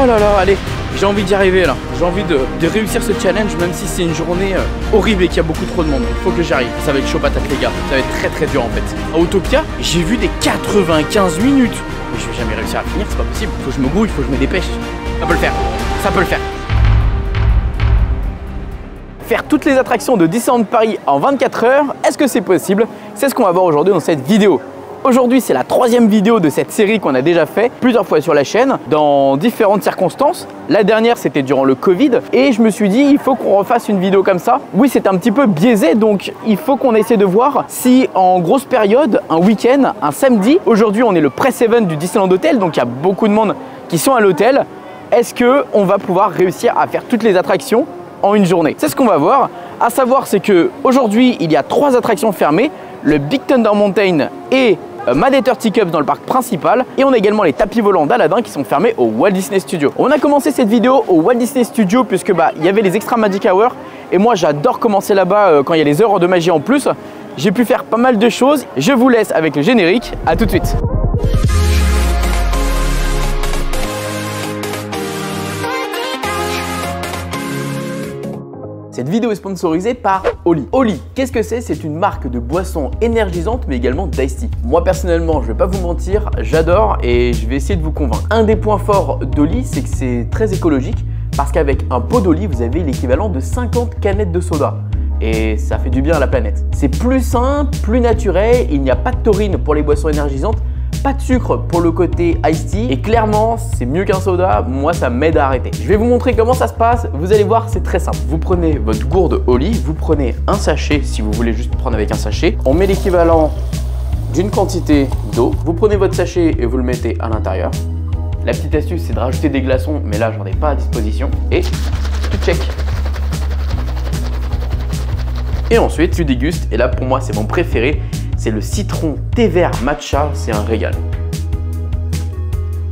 là là, allez, j'ai envie d'y arriver là. J'ai envie de réussir ce challenge, même si c'est une journée horrible et qu'il y a beaucoup trop de monde. Il faut que j'y arrive. Ça va être chaud patate les gars. Ça va être très très dur en fait. À Autopia, j'ai vu des 95 minutes. Mais je vais jamais réussir à finir, c'est pas possible. Il faut que je me grouille, il faut que je me dépêche. Ça peut le faire. Ça peut le faire. Faire toutes les attractions de Disneyland Paris en 24 heures, est-ce que c'est possible? C'est ce qu'on va voir aujourd'hui dans cette vidéo. Aujourd'hui, c'est la 3e vidéo de cette série qu'on a déjà fait plusieurs fois sur la chaîne, dans différentes circonstances. La dernière, c'était durant le Covid, et je me suis dit, il faut qu'on refasse une vidéo comme ça. Oui, c'est un petit peu biaisé, donc il faut qu'on essaie de voir si en grosse période, un week-end, un samedi, aujourd'hui on est le press event du Disneyland Hotel, donc il y a beaucoup de monde qui sont à l'hôtel. Est-ce qu'on va pouvoir réussir à faire toutes les attractions en une journée? C'est ce qu'on va voir. À savoir, c'est que aujourd'hui, il y a 3 attractions fermées, le Big Thunder Mountain et Mad Eater Cups dans le parc principal, et on a également les tapis volants d'Aladin qui sont fermés au Walt Disney Studios. On a commencé cette vidéo au Walt Disney Studios puisque il y avait les Extra Magic Hour, et moi j'adore commencer là-bas quand il y a les heures de magie en plus. J'ai pu faire pas mal de choses. Je vous laisse avec le générique. À tout de suite. Cette vidéo est sponsorisée par Oli. Oli, qu'est-ce que c'est? C'est une marque de boissons énergisantes mais également d'ice tea. Moi personnellement, je vais pas vous mentir, j'adore et je vais essayer de vous convaincre. Un des points forts d'Oli, c'est que c'est très écologique parce qu'avec un pot d'Oli, vous avez l'équivalent de 50 canettes de soda. Et ça fait du bien à la planète. C'est plus sain, plus naturel, il n'y a pas de taurine pour les boissons énergisantes, pas de sucre pour le côté iced tea, et clairement c'est mieux qu'un soda. Moi ça m'aide à arrêter. Je vais vous montrer comment ça se passe, vous allez voir, c'est très simple. Vous prenez votre gourde Oli, vous prenez un sachet si vous voulez juste prendre avec un sachet, on met l'équivalent d'une quantité d'eau, vous prenez votre sachet et vous le mettez à l'intérieur. La petite astuce c'est de rajouter des glaçons, mais là j'en ai pas à disposition, et tu check. Et ensuite tu dégustes, et là pour moi c'est mon préféré, c'est le citron thé vert matcha, c'est un régal.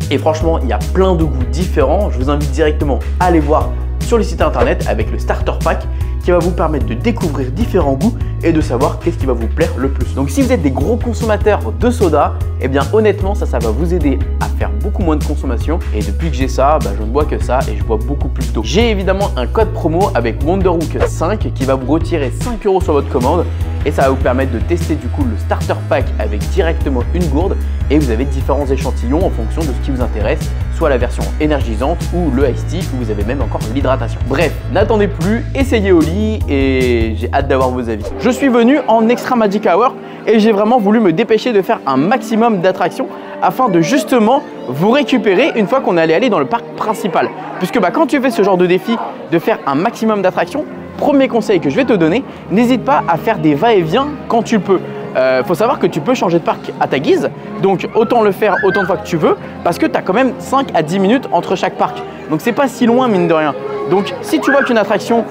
Et franchement, il y a plein de goûts différents. Je vous invite directement à aller voir sur le site internet avec le starter pack qui va vous permettre de découvrir différents goûts et de savoir qu'est-ce qui va vous plaire le plus. Donc si vous êtes des gros consommateurs de soda, eh bien honnêtement ça va vous aider à faire beaucoup moins de consommation. Et depuis que j'ai ça, je ne bois que ça et je bois beaucoup plus d'eau. J'ai évidemment un code promo avec Wonderhook 5 qui va vous retirer 5 € sur votre commande. Et ça va vous permettre de tester du coup le starter pack avec directement une gourde, et vous avez différents échantillons en fonction de ce qui vous intéresse, soit la version énergisante ou le iced tea, ou vous avez même encore l'hydratation. Bref, n'attendez plus, essayez Oli et j'ai hâte d'avoir vos avis. Je suis venu en Extra Magic Hour et j'ai vraiment voulu me dépêcher de faire un maximum d'attractions afin de justement vous récupérer une fois qu'on allait aller dans le parc principal. Puisque quand tu fais ce genre de défi de faire un maximum d'attractions, premier conseil que je vais te donner, n'hésite pas à faire des va-et-vient quand tu peux. Faut savoir que tu peux changer de parc à ta guise, donc autant le faire autant de fois que tu veux, parce que tu as quand même 5 à 10 minutes entre chaque parc. Donc c'est pas si loin mine de rien. Donc si tu vois qu'une attraction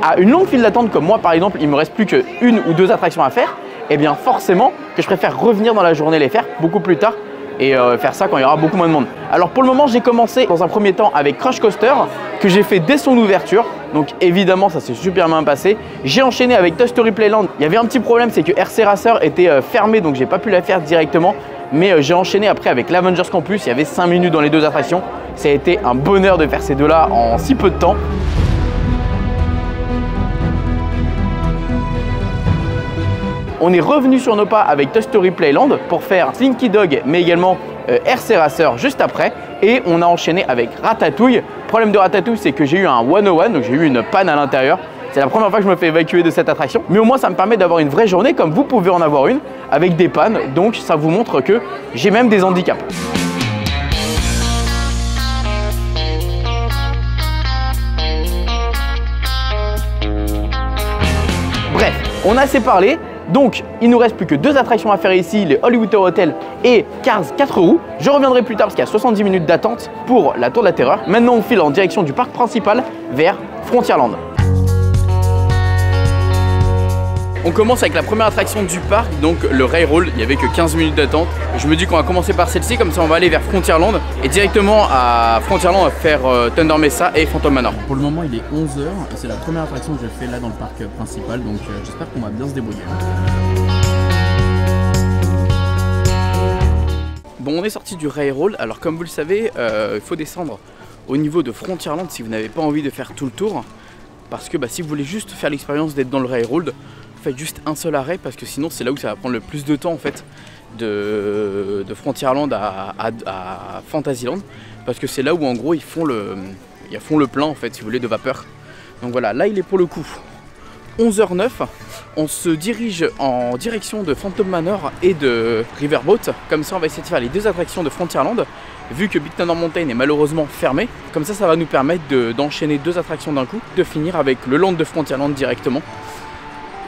a une longue file d'attente, comme moi par exemple, il me reste plus qu'une ou 2 attractions à faire, et bien forcément que je préfère revenir dans la journée les faire beaucoup plus tard et faire ça quand il y aura beaucoup moins de monde. Alors pour le moment, j'ai commencé dans un premier temps avec Crush Coaster que j'ai fait dès son ouverture. Donc évidemment, ça s'est super bien passé. J'ai enchaîné avec Toy Story Playland. Il y avait un petit problème, c'est que RC Racer était fermé, donc j'ai pas pu la faire directement. Mais j'ai enchaîné après avec l'Avengers Campus. Il y avait 5 minutes dans les 2 attractions. Ça a été un bonheur de faire ces deux-là en si peu de temps. On est revenu sur nos pas avec Toy Story Playland pour faire Slinky Dog, mais également RC Racer juste après. Et on a enchaîné avec Ratatouille. Le problème de Ratatouille, c'est que j'ai eu un 101, donc j'ai eu une panne à l'intérieur. C'est la première fois que je me fais évacuer de cette attraction. Mais au moins, ça me permet d'avoir une vraie journée, comme vous pouvez en avoir une, avec des pannes. Donc ça vous montre que j'ai même des handicaps. Bref, on a assez parlé. Donc, il nous reste plus que 2 attractions à faire ici, les Hollywood Hotel et Cars 4 roues. Je reviendrai plus tard parce qu'il y a 70 minutes d'attente pour la Tour de la Terreur. Maintenant, on file en direction du parc principal vers Frontierland. On commence avec la première attraction du parc, donc le Railroll. Il n'y avait que 15 minutes d'attente. Je me dis qu'on va commencer par celle-ci, comme ça on va aller vers Frontierland. Et directement à Frontierland, on va faire Thunder Mesa et Phantom Manor. Pour le moment, il est 11 h et c'est la première attraction que je fais là dans le parc principal. Donc j'espère qu'on va bien se débrouiller. Bon, on est sorti du Railroll. Alors comme vous le savez, il faut descendre au niveau de Frontierland si vous n'avez pas envie de faire tout le tour. Parce que si vous voulez juste faire l'expérience d'être dans le railroad, faites juste un seul arrêt parce que sinon c'est là où ça va prendre le plus de temps en fait de Frontierland à Fantasyland. Parce que c'est là où en gros ils font le plein en fait si vous voulez de vapeur. Donc voilà, là il est pour le coup 11h09. On se dirige en direction de Phantom Manor et de Riverboat. Comme ça on va essayer de faire les deux attractions de Frontierland. Vu que Big Thunder Mountain est malheureusement fermé, comme ça va nous permettre d'enchaîner deux attractions d'un coup, de finir avec le land de Frontierland directement.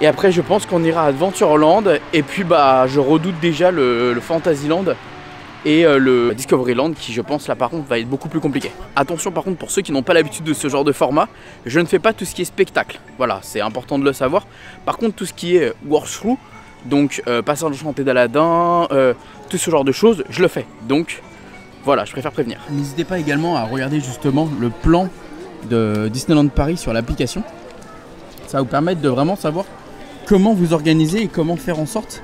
Et après je pense qu'on ira à Adventureland et puis je redoute déjà le Fantasyland et le Discoveryland qui je pense là par contre va être beaucoup plus compliqué. Attention par contre pour ceux qui n'ont pas l'habitude de ce genre de format, je ne fais pas tout ce qui est spectacle, voilà c'est important de le savoir. Par contre tout ce qui est walkthrough, donc passage enchanté d'Aladin, tout ce genre de choses, je le fais. Donc voilà, je préfère prévenir. N'hésitez pas également à regarder justement le plan de Disneyland Paris sur l'application. Ça va vous permettre de vraiment savoir comment vous organiser et comment faire en sorte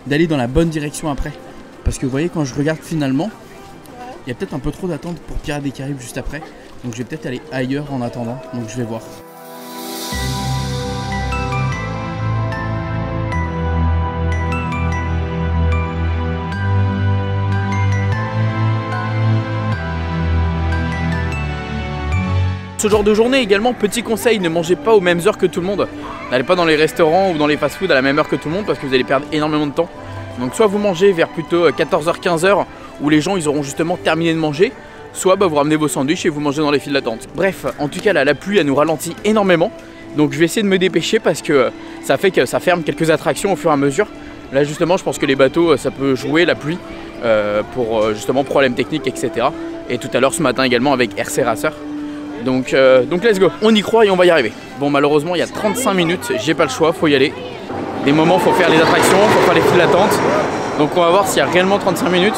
d'aller dans la bonne direction après. Parce que vous voyez, quand je regarde finalement, il y a peut-être un peu trop d'attente pour Pirates des Caraïbes juste après. Donc je vais peut-être aller ailleurs en attendant, donc je vais voir. Ce genre de journée également, petit conseil, ne mangez pas aux mêmes heures que tout le monde. N'allez pas dans les restaurants ou dans les fast-food à la même heure que tout le monde parce que vous allez perdre énormément de temps. Donc soit vous mangez vers plutôt 14h, 15h où les gens ils auront justement terminé de manger, soit vous ramenez vos sandwichs et vous mangez dans les files d'attente. Bref, en tout cas là, la pluie elle nous ralentit énormément. Donc je vais essayer de me dépêcher parce que ça fait que ça ferme quelques attractions au fur et à mesure. Là justement je pense que les bateaux ça peut jouer la pluie pour justement problèmes techniques etc. Et tout à l'heure ce matin également avec RC Racer. Donc let's go, on y croit et on va y arriver. Bon malheureusement il y a 35 minutes, j'ai pas le choix, faut y aller. Des moments faut faire les attractions, faut faire les files d'attente. Donc on va voir s'il y a réellement 35 minutes.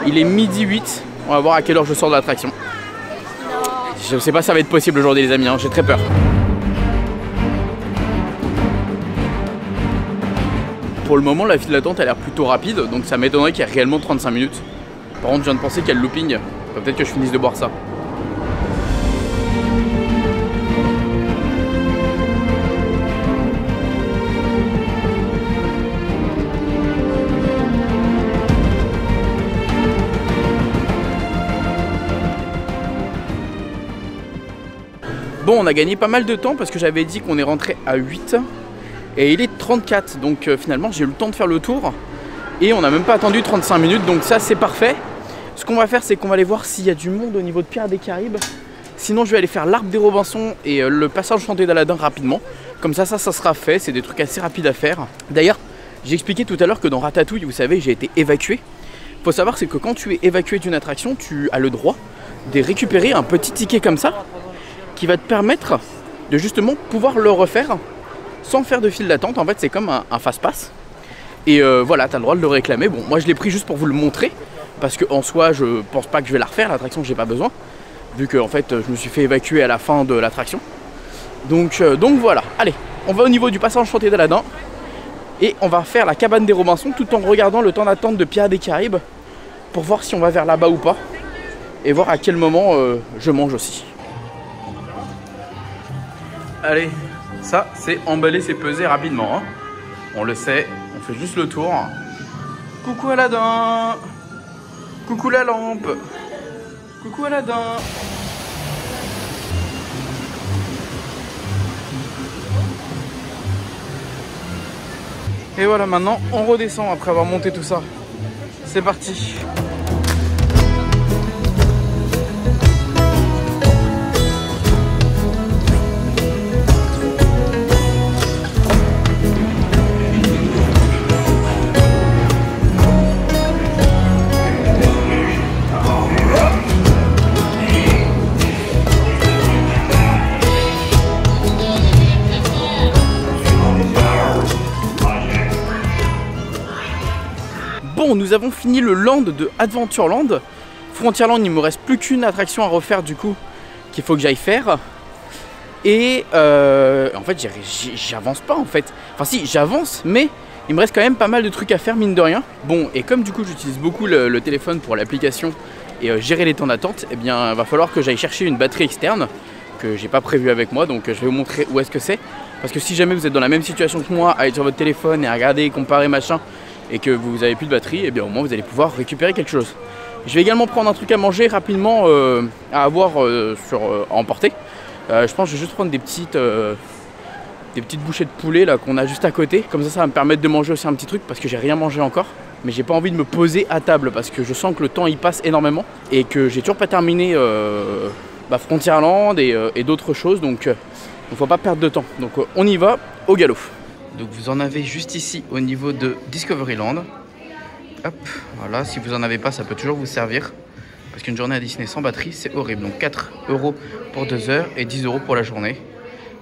Il est midi 8, on va voir à quelle heure je sors de l'attraction. Je sais pas si ça va être possible aujourd'hui les amis, hein. J'ai très peur. Pour le moment la file d'attente a l'air plutôt rapide, donc ça m'étonnerait qu'il y ait réellement 35 minutes. Par contre je viens de penser qu'il y a le looping, peut-être que je finisse de boire ça. Bon, on a gagné pas mal de temps parce que j'avais dit qu'on est rentré à 8 et il est 34, donc finalement j'ai eu le temps de faire le tour et on n'a même pas attendu 35 minutes, donc ça c'est parfait. Ce qu'on va faire c'est qu'on va aller voir s'il y a du monde au niveau de Pirates des Caraïbes. Sinon je vais aller faire l'arbre des Robinson et le passage enchanté d'Aladin rapidement. Comme ça sera fait, c'est des trucs assez rapides à faire. D'ailleurs, j'ai expliqué tout à l'heure que dans Ratatouille, vous savez, j'ai été évacué. Faut savoir c'est que quand tu es évacué d'une attraction, tu as le droit de récupérer un petit ticket comme ça qui va te permettre de justement pouvoir le refaire sans faire de file d'attente. En fait c'est comme un fast-pass et voilà, tu as le droit de le réclamer. Bon moi je l'ai pris juste pour vous le montrer parce que en soi je pense pas que je vais la refaire l'attraction, j'ai pas besoin vu que en fait je me suis fait évacuer à la fin de l'attraction. Donc voilà, allez on va au niveau du passage enchanté d'Aladin et on va faire la cabane des Robinson tout en regardant le temps d'attente de Pirates des Caraïbes pour voir si on va vers là-bas ou pas et voir à quel moment je mange aussi. Allez, ça c'est emballer, c'est peser rapidement, hein. On le sait, on fait juste le tour. Coucou Aladin. Coucou la lampe. Coucou Aladin. Et voilà, maintenant on redescend après avoir monté tout ça. C'est parti. Bon, nous avons fini le land de Adventureland. Frontierland, il me reste plus qu'une attraction à refaire du coup qu'il faut que j'aille faire. Et en fait j'avance pas en fait. Enfin si, j'avance mais il me reste quand même pas mal de trucs à faire mine de rien. Bon, et comme du coup j'utilise beaucoup le téléphone pour l'application et gérer les temps d'attente, eh bien va falloir que j'aille chercher une batterie externe que j'ai pas prévu avec moi, donc je vais vous montrer où est-ce que c'est. Parce que si jamais vous êtes dans la même situation que moi, à être sur votre téléphone et à regarder, comparer machin, et que vous avez plus de batterie, eh bien au moins vous allez pouvoir récupérer quelque chose. Je vais également prendre un truc à manger rapidement à avoir à emporter. Je pense que je vais juste prendre des petites bouchées de poulet là qu'on a juste à côté. Comme ça va me permettre de manger aussi un petit truc parce que j'ai rien mangé encore. Mais j'ai pas envie de me poser à table parce que je sens que le temps il passe énormément et que j'ai toujours pas terminé Frontierland et d'autres choses, donc il ne faut pas perdre de temps. Donc on y va au galop. Donc vous en avez juste ici au niveau de Discoveryland. Hop, voilà, si vous en avez pas, ça peut toujours vous servir. Parce qu'une journée à Disney sans batterie, c'est horrible. Donc 4 € pour 2 heures et 10 € pour la journée.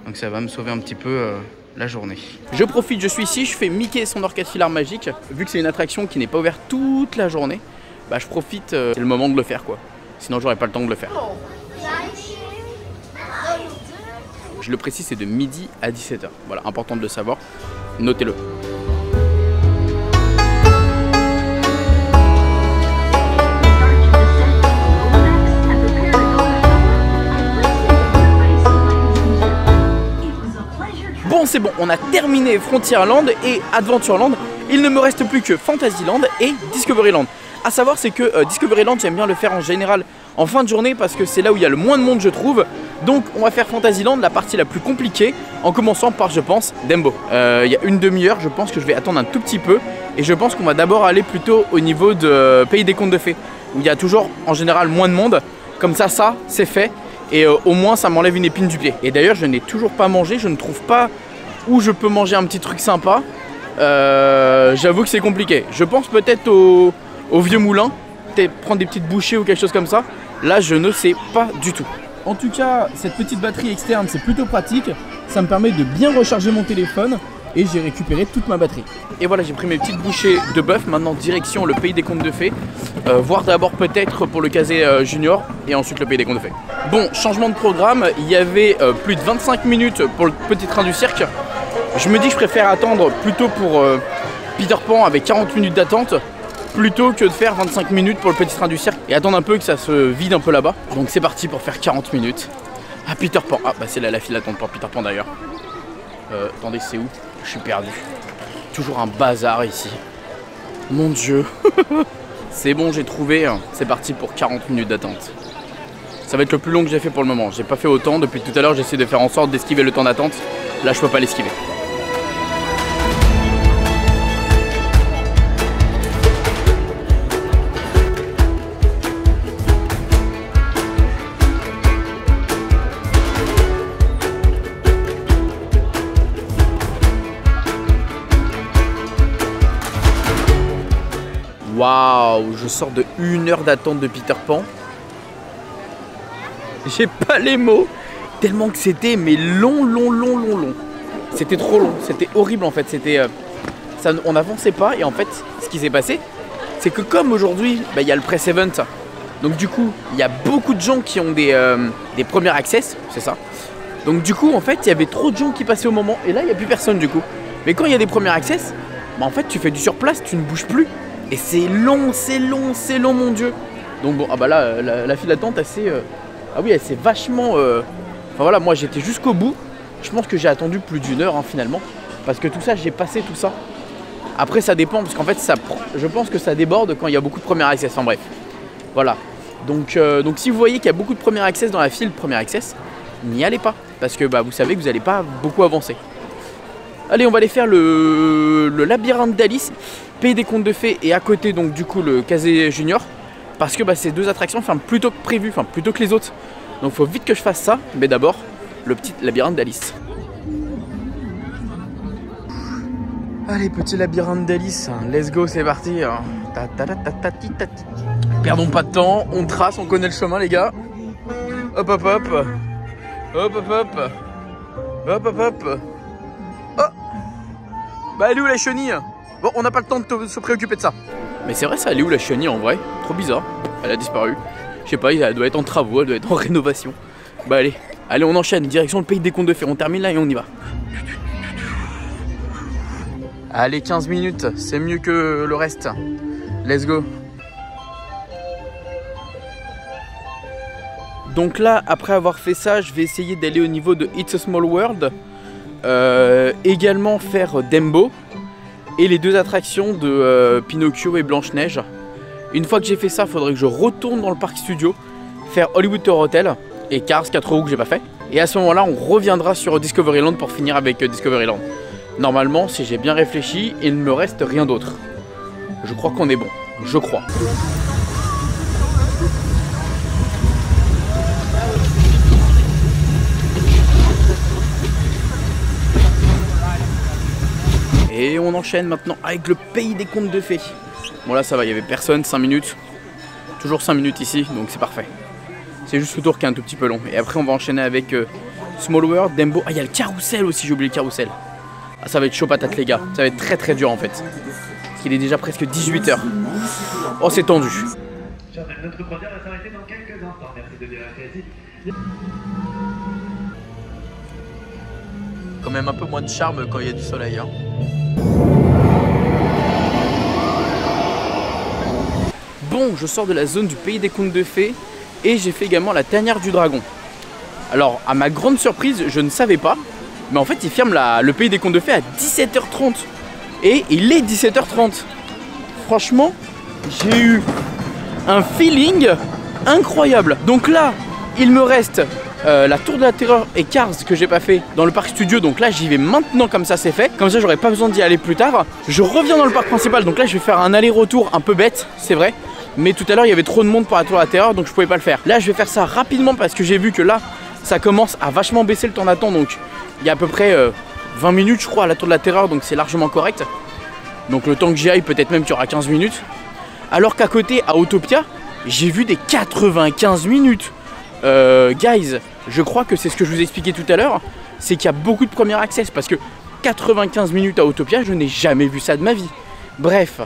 Donc ça va me sauver un petit peu la journée. Je profite, je suis ici, je fais Mickey et son orchestre filaire magique. Vu que c'est une attraction qui n'est pas ouverte toute la journée, bah je profite, c'est le moment de le faire quoi. Sinon j'aurais pas le temps de le faire. Je le précise, c'est de midi à 17 h. Voilà, important de le savoir, notez-le. Bon, c'est bon, on a terminé Frontierland et Adventureland. Il ne me reste plus que Fantasyland et Discoveryland. A savoir, c'est que Discoveryland, j'aime bien le faire en général en fin de journée parce que c'est là où il y a le moins de monde, je trouve. Donc on va faire Fantasyland, la partie la plus compliquée, en commençant par, je pense, Dumbo. Il y a une demi-heure, je pense que je vais attendre un tout petit peu. Et je pense qu'on va d'abord aller plutôt au niveau de Pays des Contes de Fées, où il y a toujours en général moins de monde. Comme ça c'est fait. Et au moins ça m'enlève une épine du pied. Et d'ailleurs je n'ai toujours pas mangé, je ne trouve pas où je peux manger un petit truc sympa. J'avoue que c'est compliqué. Je pense peut-être au Vieux Moulin, peut-être prendre des petites bouchées ou quelque chose comme ça. Là je ne sais pas du tout. En tout cas, cette petite batterie externe, c'est plutôt pratique. Ça me permet de bien recharger mon téléphone et j'ai récupéré toute ma batterie. Et voilà, j'ai pris mes petites bouchées de bœuf. Maintenant, direction le Pays des Contes de Fées. Voir d'abord peut-être pour le Casé Junior et ensuite le Pays des Contes de Fées. Bon, changement de programme. Il y avait plus de 25 minutes pour le petit train du cirque. Je me dis que je préfère attendre plutôt pour Peter Pan avec 40 minutes d'attente, plutôt que de faire 25 minutes pour le petit train du cirque et attendre un peu que ça se vide un peu là-bas. Donc c'est parti pour faire 40 minutes à Peter Pan. Ah bah c'est là la file d'attente pour Peter Pan d'ailleurs. Attendez, c'est où? Je suis perdu. Toujours un bazar ici. Mon Dieu. C'est bon, j'ai trouvé. C'est parti pour 40 minutes d'attente. Ça va être le plus long que j'ai fait pour le moment. J'ai pas fait autant. Depuis tout à l'heure, j'essaie de faire en sorte d'esquiver le temps d'attente. Là, je peux pas l'esquiver. Waouh, je sors de 1 heure d'attente de Peter Pan. J'ai pas les mots. Tellement que c'était mais long. C'était trop long, c'était horrible en fait. C'était, on n'avançait pas et en fait, ce qui s'est passé, c'est que comme aujourd'hui, bah, y a le press event. Donc du coup, il y a beaucoup de gens qui ont des premiers access, c'est ça. Donc du coup, en fait, il y avait trop de gens qui passaient au moment et là, il n'y a plus personne du coup. Mais quand il y a des premiers access, bah, en fait, tu fais du surplace, tu ne bouges plus. Et c'est long, mon Dieu. Donc bon, ah bah là, la file d'attente, ah oui, elle s'est vachement... Enfin voilà, moi j'étais jusqu'au bout. Je pense que j'ai attendu plus d'1 heure finalement. Parce que tout ça, j'ai passé tout ça. Après, ça dépend, parce qu'en fait, je pense que ça déborde quand il y a beaucoup de premiers access. Enfin bref, voilà. Donc si vous voyez qu'il y a beaucoup de premiers access dans la file premier access, n'y allez pas. Parce que bah, vous savez que vous n'allez pas beaucoup avancer. Allez, on va aller faire le labyrinthe d'Alice, Pays des Contes de Fées et à côté donc du coup le Casé Junior. Parce que bah, ces deux attractions ferment plus tôt que prévu, enfin plus tôt que les autres. Donc faut vite que je fasse ça, mais d'abord le petit labyrinthe d'Alice. Allez, petit labyrinthe d'Alice, let's go, c'est parti. Perdons pas de temps, on trace, on connaît le chemin les gars. Hop hop hop. Hop hop hop. Hop hop hop. Oh. Bah elle est où la chenille? Bon, on n'a pas le temps de se préoccuper de ça. Mais c'est vrai ça, elle est où la chenille en vrai? Trop bizarre, elle a disparu. Je sais pas, elle doit être en travaux, elle doit être en rénovation. Bah allez, on enchaîne, direction le Pays des Contes de Fées. On termine là et on y va. Allez, 15 minutes, c'est mieux que le reste. Let's go. Donc là, après avoir fait ça, je vais essayer d'aller au niveau de It's a Small World. Également faire Dumbo. Et les 2 attractions de Pinocchio et Blanche-Neige. Une fois que j'ai fait ça, il faudrait que je retourne dans le parc studio, faire Hollywood Tower Hotel et Cars 4 roues que j'ai pas fait. Et à ce moment-là, on reviendra sur Discoveryland pour finir avec Discoveryland. Normalement, si j'ai bien réfléchi, il ne me reste rien d'autre. Je crois qu'on est bon. Je crois. Et on enchaîne maintenant avec le pays des contes de fées. Bon là ça va, il n'y avait personne, 5 minutes. Toujours 5 minutes ici, donc c'est parfait. C'est juste le tour qui est un tout petit peu long. Et après on va enchaîner avec Small World, Dumbo. Ah il y a le carrousel aussi, j'ai oublié le carrousel. Ah ça va être chaud patate les gars, ça va être très dur en fait. Parce qu'il est déjà presque 18 h. Oh c'est tendu. Notre croisière va s'arrêter dans quelques instants, merci de bien apprécier. Quand même un peu moins de charme quand il y a du soleil hein. Bon, je sors de la zone du pays des contes de fées et j'ai fait également la tanière du dragon. Alors, à ma grande surprise, je ne savais pas, mais en fait, ils ferment le pays des contes de fées à 17 h 30. Et il est 17 h 30. Franchement, j'ai eu un feeling incroyable. Donc là, il me reste la Tour de la Terreur et Cars que j'ai pas fait dans le parc studio. Donc là, j'y vais maintenant comme ça, c'est fait. Comme ça, j'aurai pas besoin d'y aller plus tard. Je reviens dans le parc principal. Donc là, je vais faire un aller-retour un peu bête, c'est vrai. Mais tout à l'heure il y avait trop de monde pour la Tour de la Terreur, donc je pouvais pas le faire. Là je vais faire ça rapidement parce que j'ai vu que là ça commence à vachement baisser le temps d'attente. Donc il y a à peu près 20 minutes je crois à la Tour de la Terreur, donc c'est largement correct. Donc le temps que j'y aille, peut-être même qu'il y aura 15 minutes. Alors qu'à côté à Autopia, j'ai vu des 95 minutes. Guys, je crois que c'est ce que je vous ai expliqué tout à l'heure, c'est qu'il y a beaucoup de premier access. Parce que 95 minutes à Autopia, je n'ai jamais vu ça de ma vie. Bref.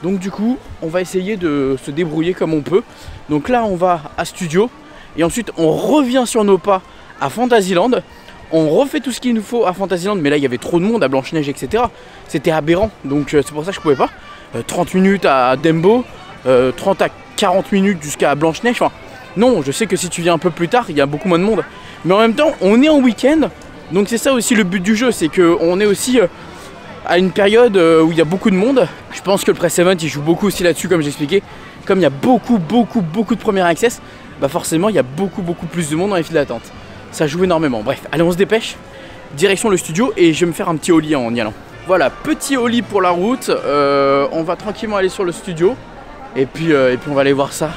Donc du coup, on va essayer de se débrouiller comme on peut. Donc là, on va à Studio. Et ensuite, on revient sur nos pas à Fantasyland. On refait tout ce qu'il nous faut à Fantasyland. Mais là, il y avait trop de monde à Blanche-Neige, etc. C'était aberrant. Donc c'est pour ça que je pouvais pas. 30 minutes à Dumbo. 30 à 40 minutes jusqu'à Blanche-Neige. Enfin, non, je sais que si tu viens un peu plus tard, il y a beaucoup moins de monde. Mais en même temps, on est en week-end. Donc c'est ça aussi le but du jeu. C'est qu'on est aussi... à une période où il y a beaucoup de monde. Je pense que le Press Event il joue beaucoup aussi là-dessus, comme j'expliquais. Comme il y a beaucoup de premier access, bah forcément il y a beaucoup plus de monde dans les files d'attente. Ça joue énormément. Bref, allez on se dépêche. Direction le studio et je vais me faire un petit ollie en y allant. Voilà, petit ollie pour la route. On va tranquillement aller sur le studio. Et puis on va aller voir ça.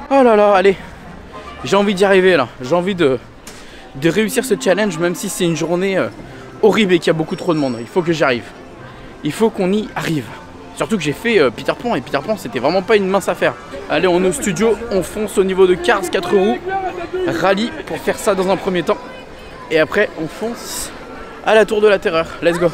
Oh là là, allez. J'ai envie d'y arriver là. J'ai envie de réussir ce challenge, même si c'est une journée... horrible et qu'il y a beaucoup trop de monde. Il faut que j'y arrive. Il faut qu'on y arrive. Surtout que j'ai fait Peter Pan et Peter Pan c'était vraiment pas une mince affaire. Allez, on est au studio, on fonce au niveau de Cars 4 roues. Rallye pour faire ça dans un premier temps. Et après on fonce à la Tour de la Terreur. Let's go.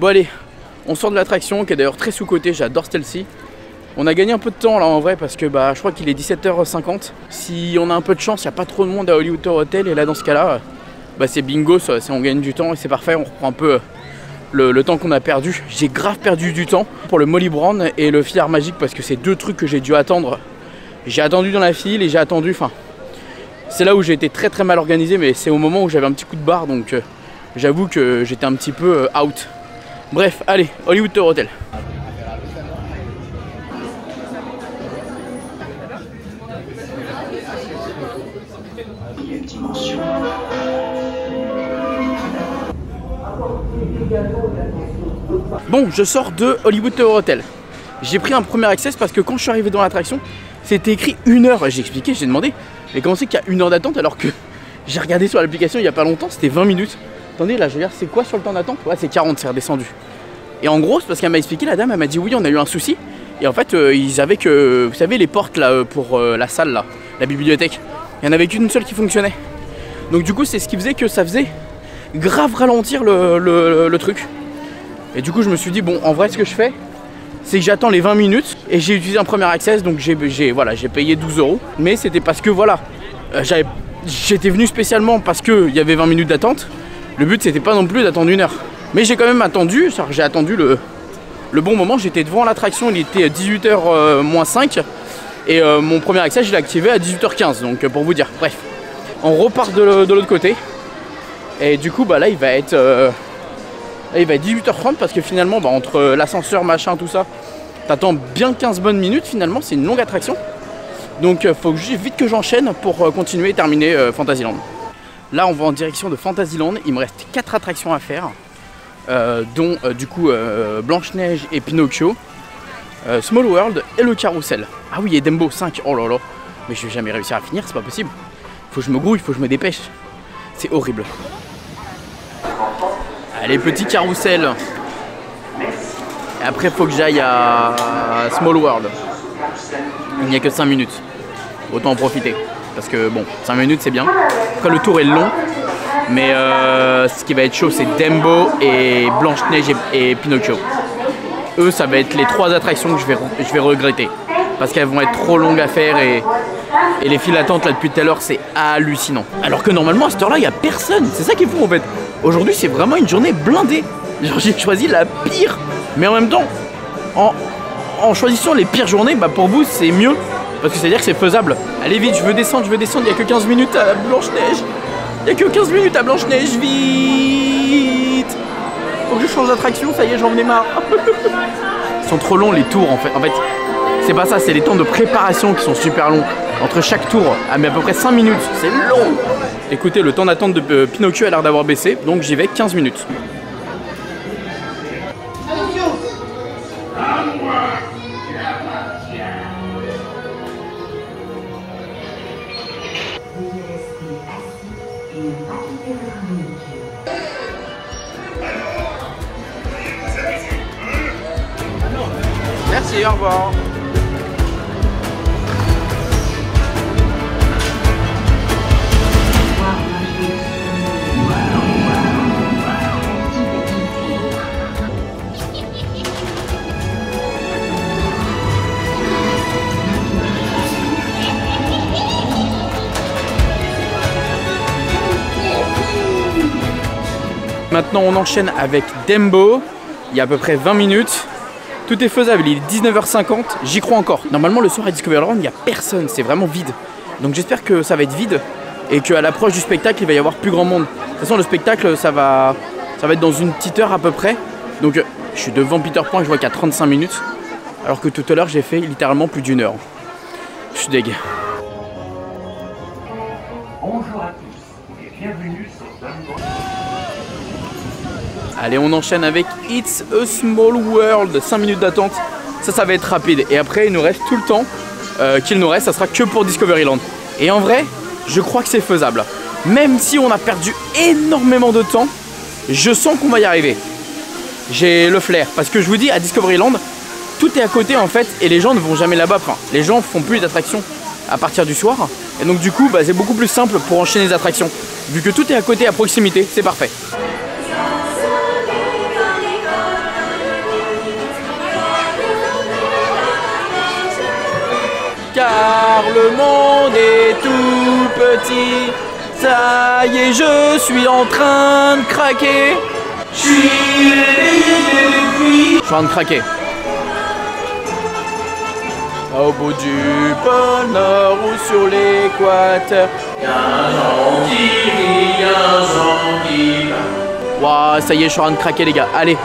Bon allez, on sort de l'attraction qui est d'ailleurs très sous-cotée, j'adore celle-ci. On a gagné un peu de temps là en vrai parce que je crois qu'il est 17 h 50. Si on a un peu de chance, il n'y a pas trop de monde à Hollywood Tower Hotel. Et là dans ce cas-là, c'est bingo, on gagne du temps et c'est parfait. On reprend un peu le temps qu'on a perdu. J'ai grave perdu du temps pour le Molly Brown et le filard magique parce que c'est 2 trucs que j'ai dû attendre. J'ai attendu dans la file et j'ai attendu, c'est là où j'ai été très mal organisé, mais c'est au moment où j'avais un petit coup de barre, donc j'avoue que j'étais un petit peu out. Bref, allez, Hollywood Tower Hotel. Bon, je sors de Hollywood Tower Hotel. J'ai pris un premier access parce que quand je suis arrivé dans l'attraction, c'était écrit 1 heure. J'ai expliqué, j'ai demandé, mais comment c'est qu'il y a 1 heure d'attente alors que j'ai regardé sur l'application il n'y a pas longtemps, c'était 20 minutes. Attendez, là je regarde, c'est quoi sur le temps d'attente? Ouais, c'est 40, c'est redescendu. Et en gros, c'est parce qu'elle m'a expliqué, la dame, elle m'a dit oui, on a eu un souci. Et en fait, ils avaient que, vous savez, les portes là pour la salle là, la bibliothèque, il n'y en avait qu'une seule qui fonctionnait. Donc du coup, c'est ce qui faisait que ça faisait grave ralentir le truc. Et du coup, je me suis dit, bon, en vrai, ce que je fais, c'est que j'attends les 20 minutes et j'ai utilisé un premier access, donc j'ai payé 12 €. Mais c'était parce que voilà, j'étais venu spécialement parce qu'il y avait 20 minutes d'attente. Le but c'était pas non plus d'attendre 1 heure. Mais j'ai quand même attendu, j'ai attendu le bon moment. J'étais devant l'attraction, il était 18h moins 5. Et mon premier accès je l'ai activé à 18h15. Donc pour vous dire, bref. On repart de l'autre côté. Et du coup bah là il va être 18h30 parce que finalement bah, entre l'ascenseur machin tout ça, t'attends bien 15 bonnes minutes finalement, c'est une longue attraction. Donc faut vite que j'enchaîne pour continuer et terminer Fantasyland. Là on va en direction de Fantasyland, il me reste 4 attractions à faire, dont du coup Blanche-Neige et Pinocchio, Small World et le carrousel. Ah oui et Dumbo 5, oh là là, mais je vais jamais réussir à finir, c'est pas possible. Faut que je me grouille, faut que je me dépêche, c'est horrible. Allez petit carrousel. Et après faut que j'aille à Small World. Il n'y a que 5 minutes. Autant en profiter. Parce que bon, 5 minutes c'est bien. Après le tour est long. Mais ce qui va être chaud c'est Dumbo et Blanche-Neige et Pinocchio. Eux ça va être les 3 attractions que je vais regretter. Parce qu'elles vont être trop longues à faire et les files d'attente là depuis tout à l'heure c'est hallucinant. Alors que normalement à cette heure là il n'y a personne. C'est ça qui est fou en fait. Aujourd'hui c'est vraiment une journée blindée. Genre j'ai choisi la pire. Mais en même temps, en choisissant les pires journées, bah pour vous c'est mieux. Parce que c'est à dire que c'est faisable. Allez vite, je veux descendre, il n'y a que 15 minutes à Blanche-Neige. Il n'y a que 15 minutes à Blanche-Neige, vite. Faut que je change d'attraction, ça y est, j'en ai marre. Ils sont trop longs les tours en fait. En fait, c'est pas ça, c'est les temps de préparation qui sont super longs. Entre chaque tour, à peu près 5 minutes, c'est long. Écoutez, le temps d'attente de Pinocchio a l'air d'avoir baissé, donc j'y vais 15 minutes. Merci, au revoir. Maintenant on enchaîne avec Dumbo, il y a à peu près 20 minutes, tout est faisable, il est 19h50, j'y crois encore. Normalement le soir à Discoveryland il n'y a personne, c'est vraiment vide. Donc j'espère que ça va être vide et qu'à l'approche du spectacle il va y avoir plus grand monde. De toute façon le spectacle ça va être dans une petite heure à peu près. Donc je suis devant Peter Pan et je vois qu'il y a 35 minutes. Alors que tout à l'heure j'ai fait littéralement plus d'1 heure. Je suis deg. Bonjour à tous et bienvenue sur Dumbo. Allez, on enchaîne avec It's a Small World, 5 minutes d'attente, ça va être rapide. Et après, il nous reste tout le temps qu'il nous reste, ça sera que pour Discoveryland. Et en vrai, je crois que c'est faisable. Même si on a perdu énormément de temps, je sens qu'on va y arriver. J'ai le flair, parce que je vous dis, à Discoveryland, tout est à côté en fait, et les gens ne vont jamais là-bas. Enfin, les gens font plus d'attractions à partir du soir. Et donc du coup, bah, c'est beaucoup plus simple pour enchaîner les attractions. Vu que tout est à côté, à proximité, c'est parfait. Car le monde est tout petit. Ça y est, je suis en train de craquer. Je suis en train de craquer. Au bout du pôle Nord ou sur l'équateur, y'a un gentil. Waouh, ça y est, je suis en train de craquer les gars. Allez,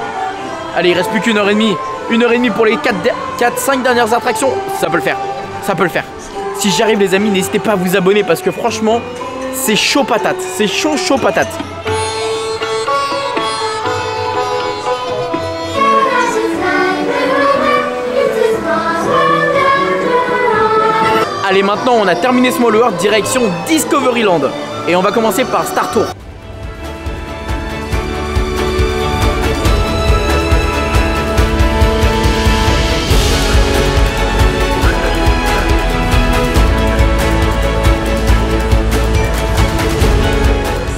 allez, il reste plus qu'1 heure et demie. 1 heure et demie pour les 4-5 dernières attractions. Ça peut le faire. Ça peut le faire. Si j'y arrive les amis, n'hésitez pas à vous abonner parce que franchement, c'est chaud patate. C'est chaud patate. Allez, maintenant on a terminé Small World, direction Discoveryland. Et on va commencer par Star Tour.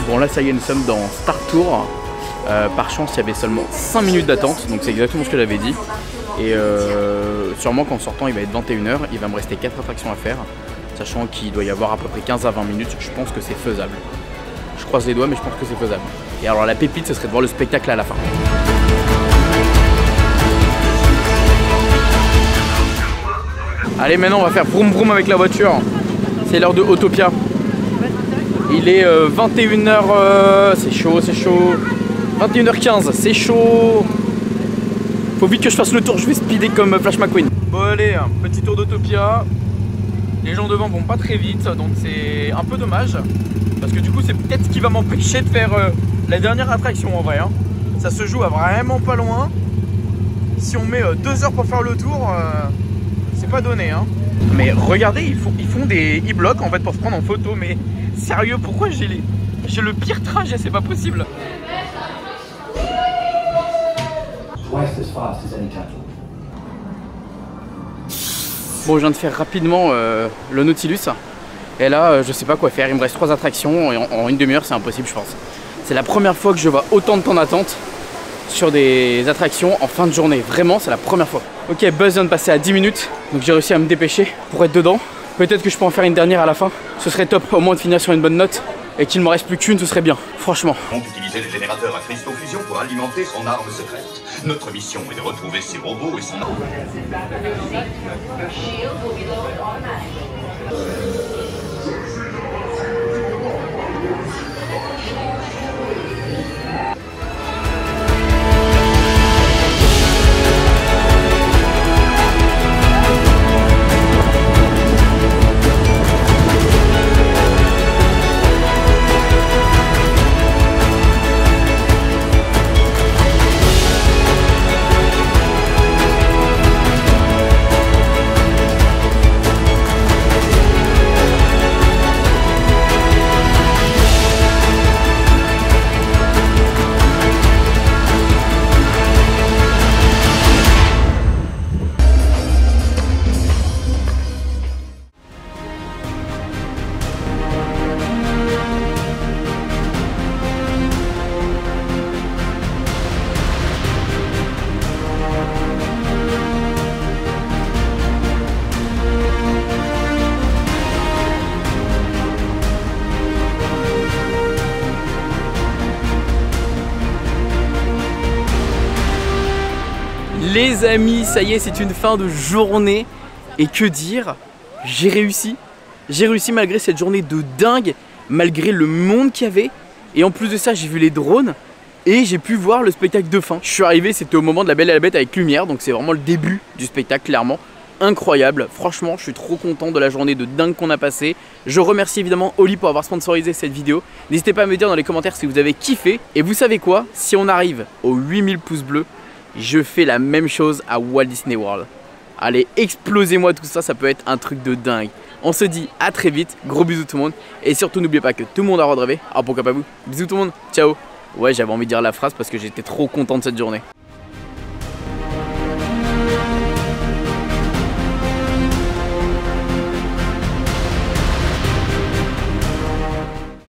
Bon là ça y est, nous sommes dans Star Tour. Par chance il y avait seulement 5 minutes d'attente, donc c'est exactement ce que j'avais dit. Et sûrement qu'en sortant il va être 21 h, il va me rester 4 attractions à faire. Sachant qu'il doit y avoir à peu près 15 à 20 minutes, je pense que c'est faisable. Je croise les doigts mais je pense que c'est faisable. Et alors la pépite, ce serait de voir le spectacle à la fin. Allez, maintenant on va faire vroom vroom avec la voiture. C'est l'heure de Autopia. Il est 21h, c'est chaud, 21h15, c'est chaud. Faut vite que je fasse le tour, je vais speeder comme Flash McQueen. Bon allez, petit tour d'Autopia. Les gens devant vont pas très vite, donc c'est un peu dommage. Parce que du coup c'est peut-être ce qui va m'empêcher de faire la dernière attraction en vrai. Hein. Ça se joue à vraiment pas loin. Si on met 2 heures pour faire le tour, c'est pas donné. Hein. Mais regardez, ils font des e-blocs en fait pour se prendre en photo. Mais sérieux, pourquoi j'ai le pire trajet? C'est pas possible. Bon, je viens de faire rapidement le Nautilus. Et là, je sais pas quoi faire. Il me reste 3 attractions et en une demi-heure, c'est impossible, je pense. C'est la première fois que je vois autant de temps d'attente sur des attractions en fin de journée. Vraiment, c'est la première fois. Ok, buzz vient de passer à 10 minutes. Donc j'ai réussi à me dépêcher pour être dedans. Peut-être que je peux en faire une dernière à la fin. Ce serait top, au moins de finir sur une bonne note. Et qu'il ne me reste plus qu'une, ce serait bien. Franchement. On utilisait le générateur à cristaux-fusion pour alimenter son arme secrète. Notre mission est de retrouver ses robots et son arme. Les amis, ça y est, c'est une fin de journée. Et que dire, j'ai réussi. J'ai réussi malgré cette journée de dingue, malgré le monde qu'il y avait. Et en plus de ça, j'ai vu les drones et j'ai pu voir le spectacle de fin. Je suis arrivé, c'était au moment de La Belle et la Bête avec lumière, donc c'est vraiment le début du spectacle, clairement. Incroyable, franchement, je suis trop content de la journée de dingue qu'on a passée. Je remercie évidemment Oli pour avoir sponsorisé cette vidéo. N'hésitez pas à me dire dans les commentaires si vous avez kiffé. Et vous savez quoi, si on arrive aux 8000 pouces bleus, je fais la même chose à Walt Disney World. Allez, explosez-moi tout ça, ça peut être un truc de dingue. On se dit à très vite, gros bisous tout le monde. Et surtout n'oubliez pas que tout le monde a le droit de rêver. Alors pourquoi pas vous. Bisous tout le monde, ciao. Ouais, j'avais envie de dire la phrase parce que j'étais trop content de cette journée.